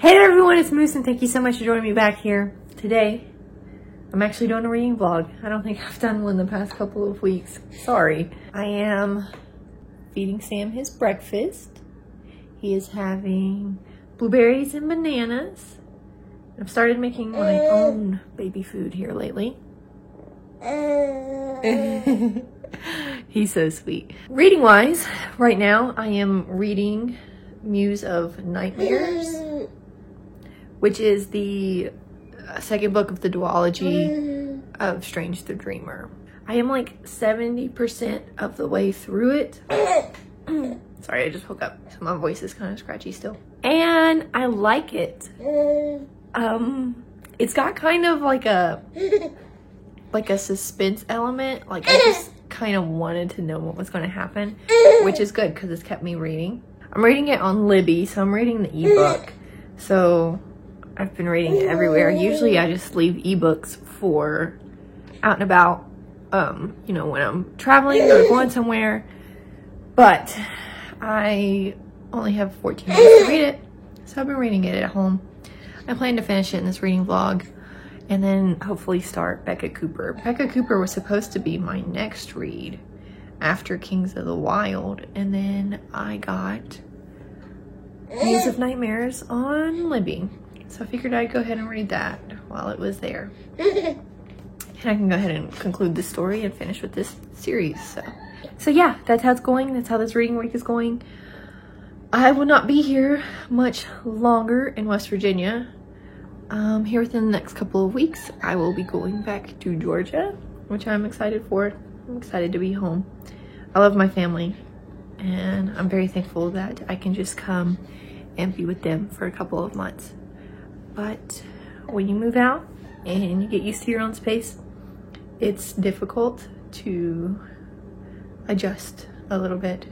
Hey there everyone, it's Moose and thank you so much for joining me back here. Today, I'm actually doing a reading vlog. I don't think I've done one the past couple of weeks. Sorry. I am feeding Sam his breakfast. He is having blueberries and bananas. I've started making my own baby food here lately. He's so sweet. Reading wise, right now I am reading Muse of Nightmares, which is the second book of the duology of Strange the Dreamer. I am like 70% of the way through it. Sorry, I just woke up, so my voice is kind of scratchy still. And I like it. It's got kind of like a suspense element. Like I just kind of wanted to know what was going to happen, which is good because it's kept me reading. I'm reading it on Libby, so I'm reading the ebook. So I've been reading it everywhere. Usually I just leave ebooks for out and about, you know, when I'm traveling or going somewhere. But I only have 14 minutes to read it, so I've been reading it at home. I plan to finish it in this reading vlog and then hopefully start Becca Cooper. Becca Cooper was supposed to be my next read after Kings of the Wild, and then I got Muse of Nightmares on Libby. So I figured I'd go ahead and read that while it was there. And I can go ahead and conclude the story and finish with this series. So yeah, that's how it's going. That's how this reading week is going. I will not be here much longer in West Virginia. Here within the next couple of weeks, I will be going back to Georgia, which I'm excited for. I'm excited to be home. I love my family, and I'm very thankful that I can just come and be with them for a couple of months. But when you move out and you get used to your own space, it's difficult to adjust a little bit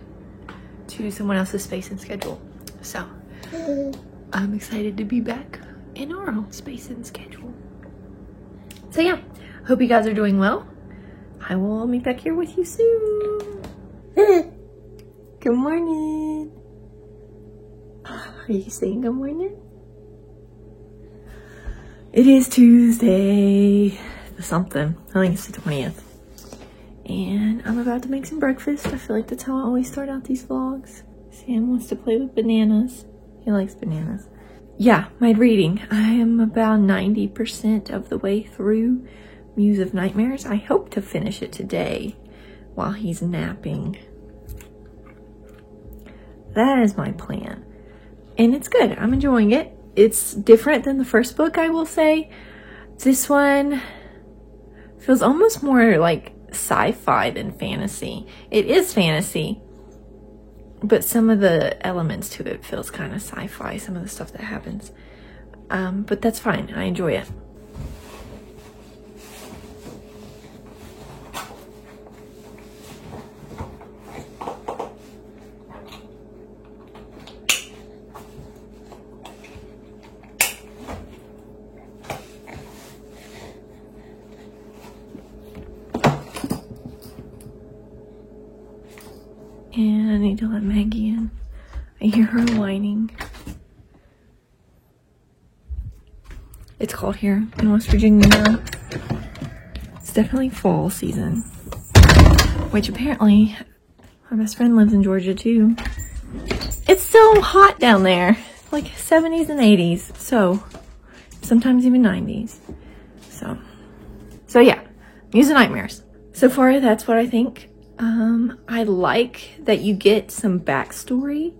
to someone else's space and schedule. So I'm excited to be back in our own space and schedule. So yeah, hope you guys are doing well. I will meet back here with you soon. Good morning. Are you saying good morning? It is Tuesday, the something. I think it's the 20th. And I'm about to make some breakfast. I feel like that's how I always start out these vlogs. Sam wants to play with bananas. He likes bananas. Yeah, my reading. I am about 90% of the way through Muse of Nightmares. I hope to finish it today while he's napping. That is my plan. And it's good. I'm enjoying it. It's different than the first book, I will say. This one feels almost more like sci-fi than fantasy. It is fantasy, but some of the elements to it feels kind of sci-fi, some of the stuff that happens. But that's fine. I enjoy it. And I need to let Maggie in. I hear her whining. It's cold here in West Virginia now. It's definitely fall season. Which apparently, my best friend lives in Georgia too. It's so hot down there. Like 70s and 80s. So, sometimes even 90s. So yeah, Muse of Nightmares. So far, that's what I think. I like that you get some backstory.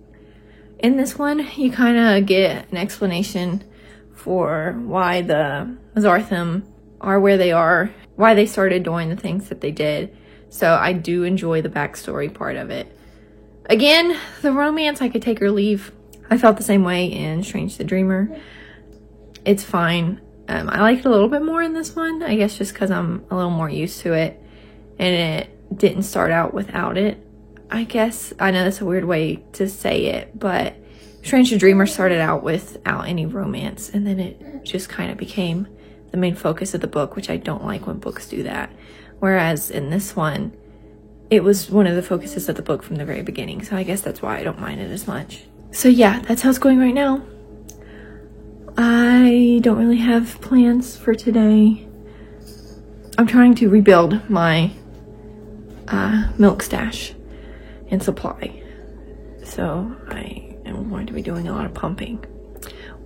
In this one, you kind of get an explanation for why the Azartham are where they are, why they started doing the things that they did. So I do enjoy the backstory part of it. Again, the romance, I could take or leave. I felt the same way in Strange the Dreamer. It's fine. I like it a little bit more in this one, I guess just because I'm a little more used to it. And it didn't start out without it, I guess. I know that's a weird way to say it, but Strange the Dreamer started out without any romance, and then it just kind of became the main focus of the book, which I don't like when books do that. Whereas in this one, it was one of the focuses of the book from the very beginning, so I guess that's why I don't mind it as much. So yeah, that's how it's going right now. I don't really have plans for today. I'm trying to rebuild my milk stash and supply. So I am going to be doing a lot of pumping,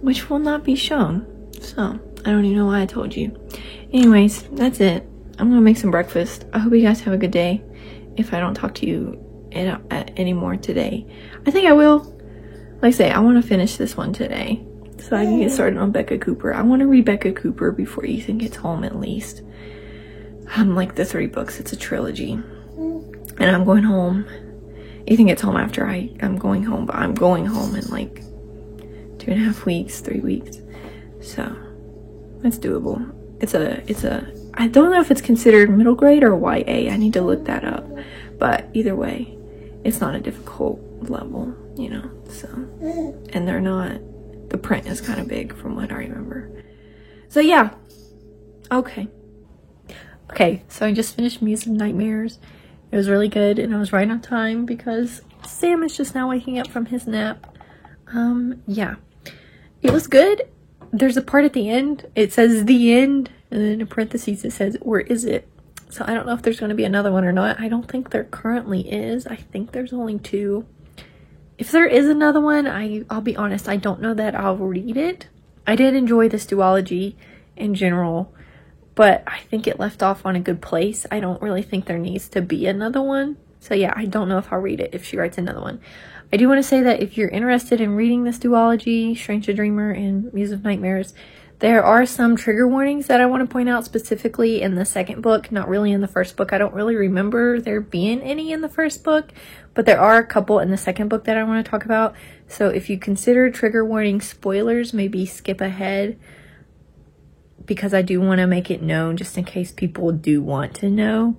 which will not be shown. So I don't even know why I told you. Anyways, that's it. I'm gonna make some breakfast. I hope you guys have a good day. If I don't talk to you anymore today, I think I will. Like I say, I want to finish this one today so I can get started on Becca Cooper. I want to read Becca Cooper before Ethan gets home at least. Like the 3 books, it's a trilogy. And I'm going home. Ethan gets home after I'm going home, but I'm going home in like 2.5 weeks, 3 weeks. So it's doable. I don't know if it's considered middle grade or YA. I need to look that up. But either way, it's not a difficult level, you know, so. And they're not, the print is kind of big from what I remember. So yeah, okay. Okay, so I just finished Muse of Nightmares. It was really good, and I was right on time because Sam is just now waking up from his nap. Yeah, it was good. There's a part at the end, it says the end, and then in parentheses it says, or is it? So I don't know if there's going to be another one or not. I don't think there currently is. I think there's only 2. If there is another one, I'll be honest, I don't know that I'll read it. I did enjoy this duology in general, but I think it left off on a good place. I don't really think there needs to be another one. So yeah, I don't know if I'll read it if she writes another one. I do want to say that if you're interested in reading this duology, Strange the Dreamer and Muse of Nightmares, there are some trigger warnings that I want to point out specifically in the second book, not really in the first book. I don't really remember there being any in the first book, but there are a couple in the second book that I want to talk about. So if you consider trigger warning spoilers, maybe skip ahead, because I do want to make it known just in case people do want to know.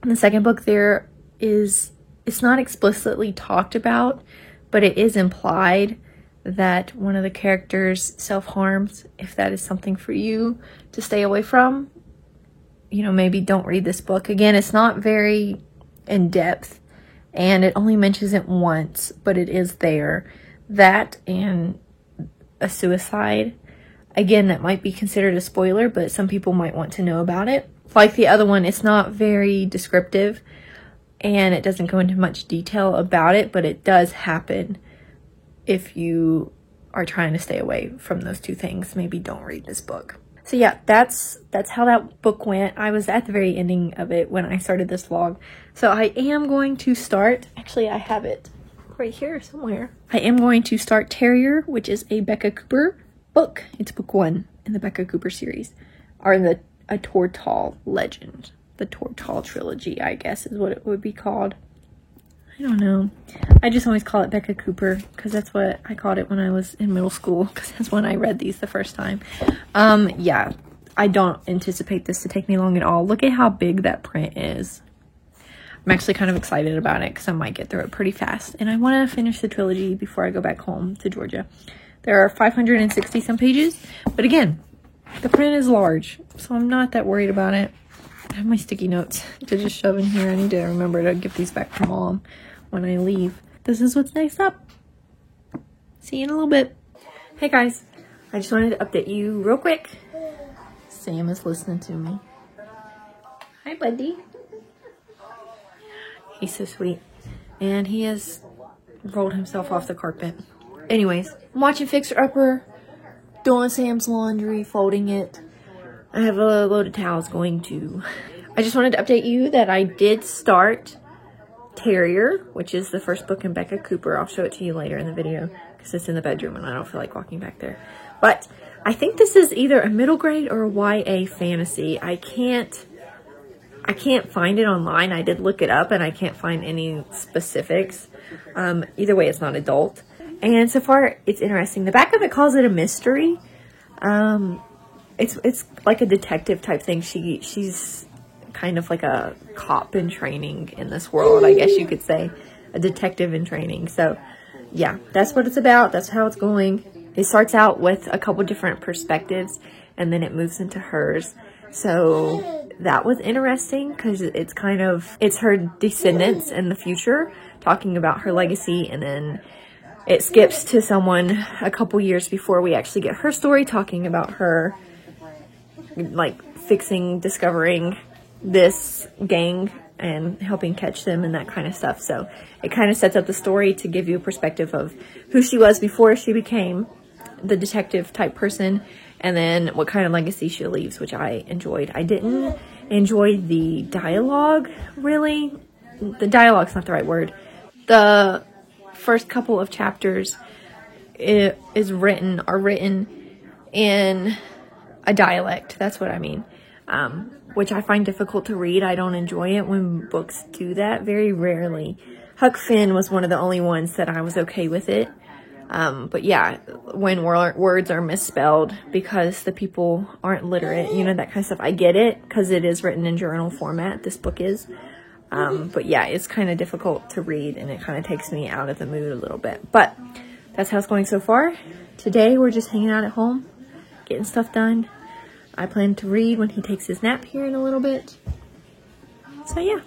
In the second book, it's not explicitly talked about, but it is implied that one of the characters self-harms. If that is something for you to stay away from, you know, maybe don't read this book. Again, it's not very in-depth, and it only mentions it once, but it is there. That and a suicide. Again, that might be considered a spoiler, but some people might want to know about it. Like the other one, it's not very descriptive, and it doesn't go into much detail about it, but it does happen. If you are trying to stay away from those 2 things, maybe don't read this book. So yeah, that's how that book went. I was at the very ending of it when I started this vlog. So I am going to start, actually I have it right here somewhere. I am going to start Terrier, which is a Becca Cooper book. It's book 1 in the Becca Cooper series, or in the A Tortall Legend. The Tortall trilogy, I guess is what it would be called. I don't know. I just always call it Becca Cooper because that's what I called it when I was in middle school, because that's when I read these the first time. Yeah, I don't anticipate this to take me long at all. Look at how big that print is. I'm actually kind of excited about it because I might get through it pretty fast. And I want to finish the trilogy before I go back home to Georgia. There are 560 some pages, but again, the print is large, so I'm not that worried about it. I have my sticky notes to just shove in here. I need to remember to give these back to Mom when I leave. This is what's next up. See you in a little bit. Hey guys, I just wanted to update you real quick. Sam is listening to me. Hi buddy. He's so sweet. And he has rolled himself off the carpet. Anyways, I'm watching Fixer Upper, doing Sam's laundry, folding it. I have a load of towels going to. I just wanted to update you that I did start Terrier, which is the first book in Becca Cooper. I'll show it to you later in the video because it's in the bedroom and I don't feel like walking back there. But I think this is either a middle grade or a YA fantasy. I can't find it online. I did look it up and I can't find any specifics. Either way, it's not adult. And so far, it's interesting. The back of it calls it a mystery. It's like a detective type thing. She's kind of like a cop in training in this world, I guess you could say. A detective in training. So yeah, that's what it's about. That's how it's going. It starts out with a couple different perspectives and then it moves into hers. So that was interesting because it's her descendants in the future talking about her legacy, and then it skips to someone a couple years before we actually get her story, talking about her, like, discovering this gang and helping catch them and that kind of stuff. So it kind of sets up the story to give you a perspective of who she was before she became the detective type person, and then what kind of legacy she leaves, which I enjoyed. I didn't enjoy the dialogue, really. The dialogue's not the right word. The first couple of chapters are written in a dialect. That's what I mean. Which I find difficult to read. I don't enjoy it when books do that, very rarely. Huck Finn was one of the only ones that I was okay with it. But yeah, when words are misspelled because the people aren't literate, you know, that kind of stuff. I get it, because it is written in journal format. This book is. But yeah, it's kind of difficult to read, and it kind of takes me out of the mood a little bit. But that's how it's going so far. Today, we're just hanging out at home, getting stuff done. I plan to read when he takes his nap here in a little bit. So yeah.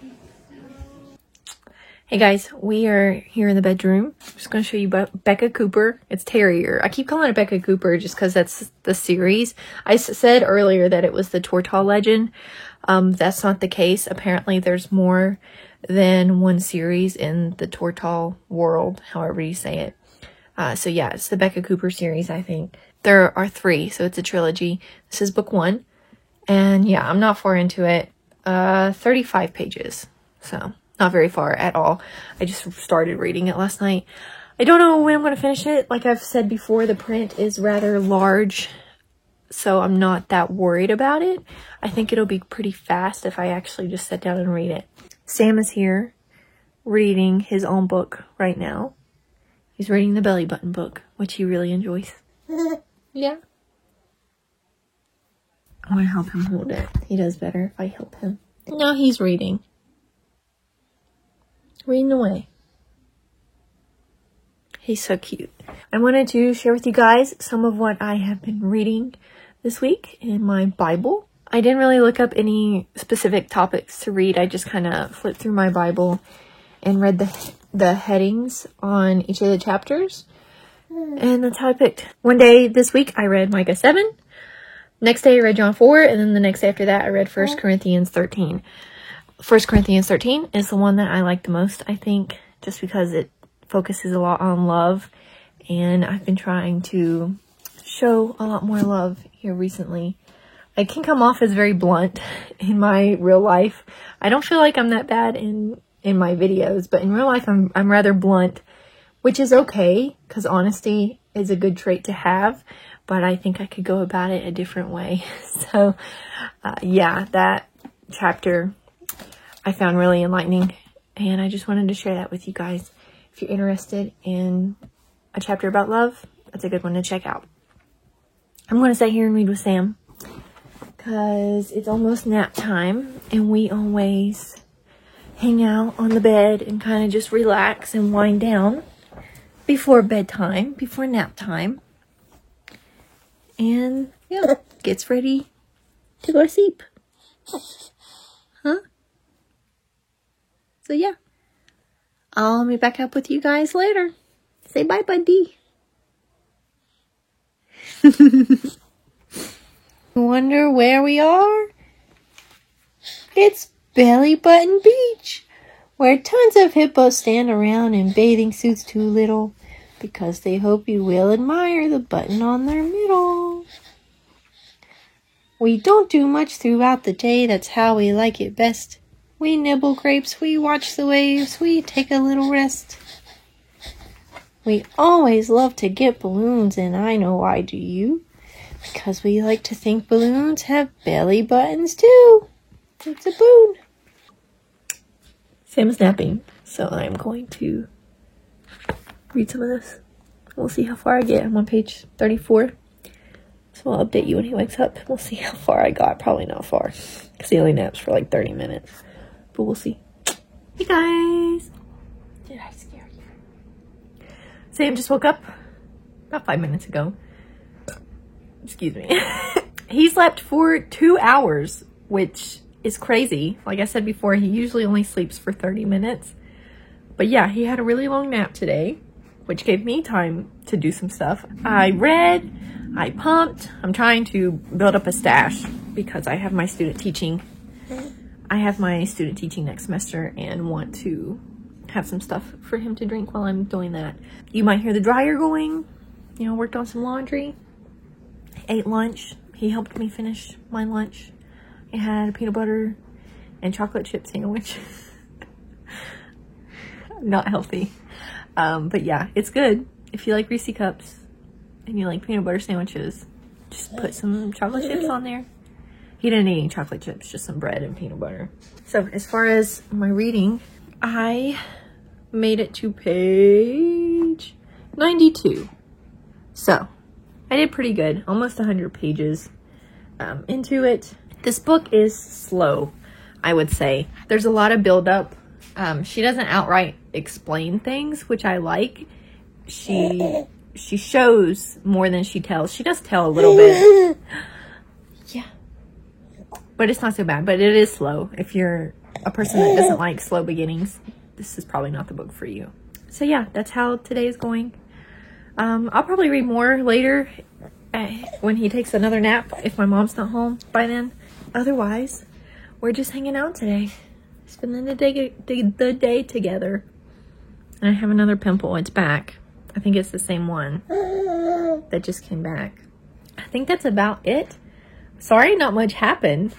Hey guys, we are here in the bedroom. I'm just going to show you Becca Cooper. It's Terrier. I keep calling it Becca Cooper just because that's the series. I said earlier that it was the Tortall legend. That's not the case. Apparently there's more than one series in the Tortall world, however you say it. So yeah, it's the Becca Cooper series, I think. There are 3, so it's a trilogy. This is book 1. And yeah, I'm not far into it. 35 pages. So not very far at all. I just started reading it last night. I don't know when I'm going to finish it. Like I've said before, the print is rather large, so I'm not that worried about it. I think it'll be pretty fast if I actually just sit down and read it. Sam is here reading his own book right now. He's reading the Belly Button book, which he really enjoys. Yeah. I want to help him hold it. He does better if I help him. Now he's reading. Reading away. He's so cute. I wanted to share with you guys some of what I have been reading this week in my Bible. I didn't really look up any specific topics to read. I just kind of flipped through my Bible and read the headings on each of the chapters. And that's how I picked. One day this week I read Micah 7. Next day I read John 4. And then the next day after that I read 1 Corinthians 13. 1 Corinthians 13 is the one that I like the most, I think, just because it focuses a lot on love. And I've been trying to show a lot more love here recently. I can come off as very blunt in my real life. I don't feel like I'm that bad in my videos, but in real life I'm rather blunt, which is okay, because honesty is a good trait to have, but I think I could go about it a different way. So, yeah, that chapter I found really enlightening, and I just wanted to share that with you guys. If you're interested in a chapter about love, that's a good one to check out. I'm going to sit here and read with Sam, because it's almost nap time, and we always hang out on the bed and kind of just relax and wind down before bedtime, before nap time. And yeah, gets ready to go to sleep. Huh? So yeah, I'll meet back up with you guys later. Say bye, buddy. Wonder where we are? It's Belly Button Beach, where tons of hippos stand around in bathing suits too little, because they hope you will admire the button on their middle. We don't do much throughout the day, that's how we like it best. We nibble grapes, we watch the waves, we take a little rest. We always love to get balloons, and I know why, do you? Because we like to think balloons have belly buttons too. It's a boon. Sam is napping, so I'm going to read some of this. We'll see how far I get. I'm on page 34. So I'll update you when he wakes up. We'll see how far I got. Probably not far, because he only naps for like 30 minutes. But we'll see. Hey guys! Did I scare you? Sam just woke up about 5 minutes ago. Excuse me. He slept for 2 hours, which is crazy. Like I said before, he usually only sleeps for 30 minutes. But yeah, he had a really long nap today. which gave me time to do some stuff. I read, I pumped. I'm trying to build up a stash because I have my student teaching. Next semester and want to have some stuff for him to drink while I'm doing that. You might hear the dryer going. You know, worked on some laundry. Ate lunch. He helped me finish my lunch. I had a peanut butter and chocolate chip sandwich. Not healthy. But yeah, it's good. If you like Reese cups and you like peanut butter sandwiches, just put some chocolate chips on there. He didn't eat any chocolate chips, just some bread and peanut butter. So as far as my reading, I made it to page 92. So I did pretty good, almost 100 pages into it. This book is slow, I would say. There's a lot of buildup. She doesn't outright explain things, which I like. She shows more than she tells. She does tell a little bit. Yeah. But it's not so bad. But it is slow. If you're a person that doesn't like slow beginnings, this is probably not the book for you. So yeah, that's how today is going. I'll probably read more later when he takes another nap, if my mom's not home by then. Otherwise, we're just hanging out today. Spending the day together. And I have another pimple. It's back. I think it's the same one that just came back. I think that's about it. Sorry, not much happened.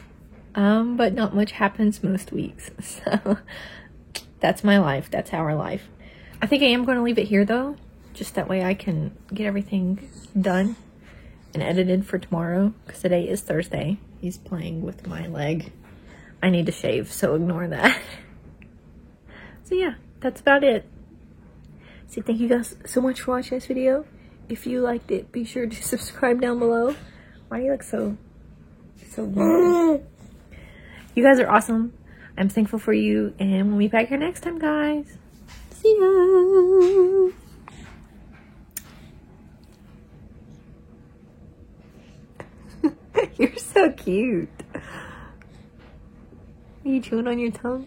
But not much happens most weeks. So that's my life. That's our life. I think I am going to leave it here though. Just that way I can get everything done and edited for tomorrow. Because today is Thursday. He's playing with my leg. I need to shave, so ignore that. So yeah, that's about it. So thank you guys so much for watching this video. If you liked it, be sure to subscribe down below. Why do you look so good? You guys are awesome. I'm thankful for you, and we'll be back here next time, guys. See ya. You're so cute. Are you chewing on your tongue?